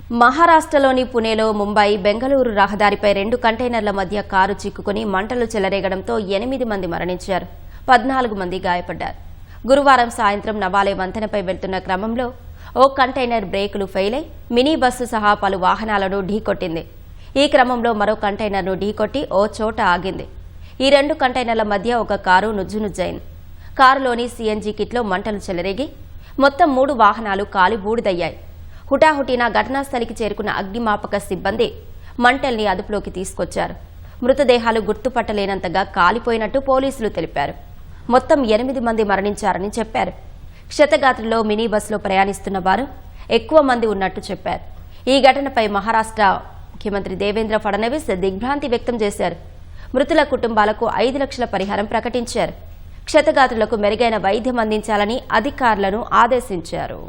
మహారాష్ట్రలోని పుణేలో ముంబై బెంగళూరు రహదారిపై 2 కంటైనర్ల మధ్య కారు చిక్కుకుని మంటలు చెలరేగడంతో 8 మంది మరణించారు, 14 మంది గాయపడ్డారు. గురువారం సాయంత్రం నవాలే వంతెనపై వెళ్తున్న క్రమంలో ఓ కంటైనర్ బ్రేకులు ఫెయిల్ అయి మినీ బస్సు సహా పలు వాహనాలను ఢీకొట్టింది. ఈ క్రమంలో మరో కంటైనర్ను ఢీకొట్టి ఓ చోట ఆగింది. ఈ 2 కంటైనర్ల మధ్య ఒక కారు నుజ్జునుజ్జైంది. కారులోని సీఎన్జీ కిట్లో మంటలు చెలరేగి మొత్తం 3 వాహనాలు కాలి బూడిదయ్యాయి. హుటాహుటిన ఘటనాస్థలికి చేరుకున్న అగ్నిమాపక సిబ్బంది మంటల్ని అదుపులోకి తీసుకొచ్చారు. మృతదేహాలు గుర్తుపట్టలేనంతగా కాలిపోయినట్టు పోలీసులు తెలిపారు. మొత్తం 8 మంది మరణించారని చెప్పారు. క్షతగాత్రుల్లో మినీ బస్సులో ప్రయాణిస్తున్న వారు ఎక్కువ మంది ఉన్నట్టు చెప్పారు. ఈ ఘటనపై మహారాష్ట్ర ముఖ్యమంత్రి దేవేంద్ర ఫడ్నవీస్ దిగ్భ్రాంతి వ్యక్తం చేశారు. మృతుల కుటుంబాలకు 5 లక్షల పరిహారం ప్రకటించారు. క్షతగాత్రులకు మెరుగైన వైద్యం అందించాలని అధికారులను ఆదేశించారు.